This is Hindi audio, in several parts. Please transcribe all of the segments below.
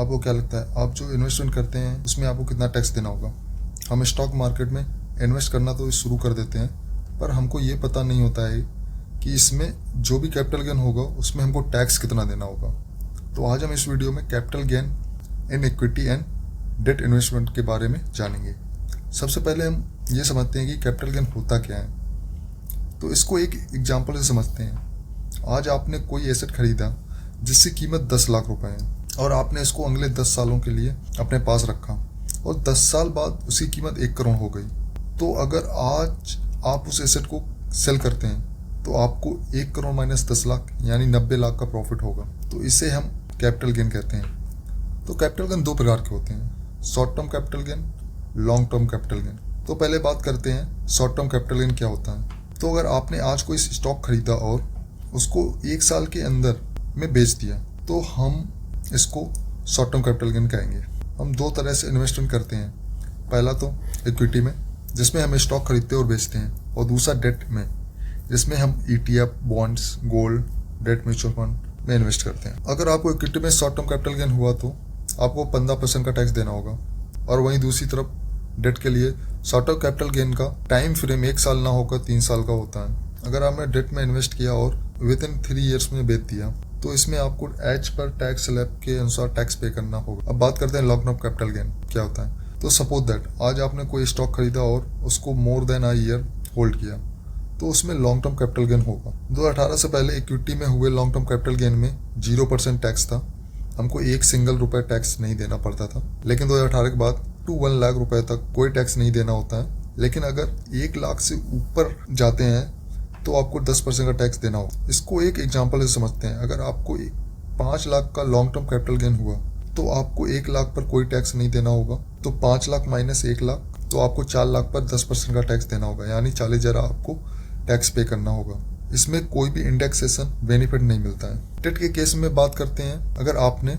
आपको क्या लगता है, आप जो इन्वेस्टमेंट करते हैं उसमें आपको कितना टैक्स देना होगा? हम स्टॉक मार्केट में इन्वेस्ट करना तो शुरू कर देते हैं, पर हमको ये पता नहीं होता है कि इसमें जो भी कैपिटल गेन होगा उसमें हमको टैक्स कितना देना होगा। तो आज हम इस वीडियो में capital gain in equity and debt investment के बारे में जानेंगे। सबसे पहले हम ये समझते हैं कि कैपिटल गेन होता क्या है। तो इसको एक एग्जांपल से समझते हैं। आज आपने कोई एसेट खरीदा जिसकी कीमत 10 लाख रुपए है और आपने इसको अगले 10 सालों के लिए अपने पास रखा और 10 साल बाद उसकी कीमत 1 करोड़ हो गई। तो अगर आज आप उस एसेट को सेल करते हैं तो आपको 1 करोड़ माइनस 10 लाख यानी 90 लाख का प्रॉफिट होगा। तो इसे हम कैपिटल गेन कहते हैं। तो कैपिटल गेन 2 प्रकार के होते हैं, short term capital gain, long term capital gain. तो पहले बात करते हैं शॉर्ट टर्म कैपिटल गेन क्या होता है। तो अगर आपने आज कोई स्टॉक खरीदा और उसको 1 साल के अंदर में बेच दिया तो हम इसको शॉर्ट टर्म कैपिटल गेन कहेंगे। हम 2 तरह से इन्वेस्टमेंट करते हैं, पहला तो इक्विटी में जिसमें हम स्टॉक खरीदते और बेचते हैं, और दूसरा डेट में जिसमें हम ETF, bonds, gold, debt mutual fund में इन्वेस्ट करते हैं। अगर आपको इक्विटी में शॉर्ट टर्म कैपिटल गेन हुआ तो आपको 15% का टैक्स देना होगा, और वहीं दूसरी तरफ डेट के लिए शॉर्ट टर्म कैपिटल गेन का टाइम फ्रेम 1 साल ना होकर 3 साल का होता है। अगर आपने डेट में इन्वेस्ट किया और विद इन 3 ईयर्स में बेच दिया तो इसमें आपको एज पर टैक्स स्लैब के अनुसार टैक्स पे करना होगा। अब बात करते हैं लॉन्ग टर्म कैपिटल गेन क्या होता है। तो सपोज दैट आज आपने कोई स्टॉक खरीदा और उसको more than a year hold किया तो उसमें लॉन्ग टर्म कैपिटल गेन होगा। 2018 से पहले इक्विटी में हुए लॉन्ग टर्म कैपिटल गेन में 0% टैक्स था, हमको 1 सिंगल रुपए टैक्स नहीं देना पड़ता था। लेकिन 2018 के बाद 1 लाख रुपए तक कोई टैक्स नहीं देना होता है। लेकिन अगर 1 लाख से ऊपर जाते हैं तो आपको 10% का टैक्स देना होगा। इसको एक एग्जांपल से समझते हैं। अगर आपको 5 लाख का लॉन्ग टर्म कैपिटल गेन हुआ तो आपको 1 लाख पर कोई टैक्स नहीं देना होगा। तो 5 लाख माइनस 1 लाख तो आपको 4 लाख पर 10% का टैक्स देना होगा, यानी 40,000 आपको टैक्स पे करना होगा। इसमें कोई भी इंडेक्सेशन बेनिफिट नहीं मिलता है। डेट के केस में बात करते हैं, अगर आपने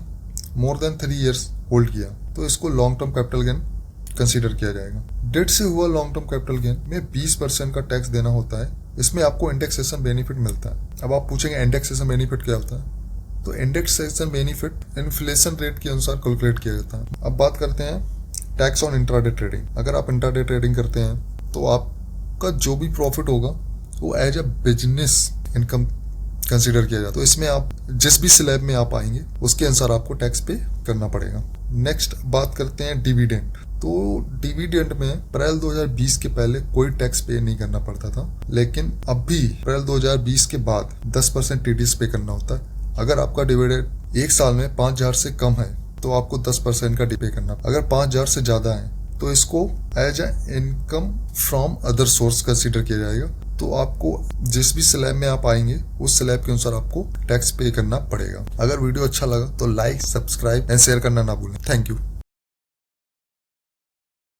मोर देन 3 ईयर्स होल्ड किया तो इसको long term capital gain consider किया जाएगा। डेट से हुआ लॉन्ग टर्म कैपिटल गेन में 20% का टैक्स देना होता है। इसमें आपको इंडेक्सेशन बेनिफिट मिलता है। अब आप पूछेंगे इंडेक्सेशन बेनिफिट क्या होता है। तो इंडेक्सेशन बेनिफिट इन्फ्लेशन रेट के अनुसार कैलकुलेट किया जाता है। अब बात करते हैं टैक्स ऑन इंट्राडे ट्रेडिंग। अगर आप इंट्राडे ट्रेडिंग करते हैं तो आपका जो भी प्रॉफिट होगा वो as a business income consider किया जाता है। तो इसमें आप जिस भी स्लैब में आप आएंगे उसके अनुसार आपको टैक्स पे करना पड़ेगा। नेक्स्ट बात करते हैं डिविडेंड। तो डिविडेंड में अप्रैल 2020 के पहले कोई टैक्स पे नहीं करना पड़ता था, लेकिन अब भी अप्रैल 2020 के बाद 10% TDS पे करना होता है। अगर आपका डिविडेंड 1 साल में 5,000 से कम है तो आपको 10% का पे करना। अगर 5,000 से ज्यादा है तो इसको as a income from other source consider किया जाएगा। तो आपको जिस भी स्लैब में आप आएंगे उस स्लैब के अनुसार आपको टैक्स पे करना पड़ेगा। अगर वीडियो अच्छा लगा तो लाइक, सब्सक्राइब एंड शेयर करना ना भूलें। Thank you.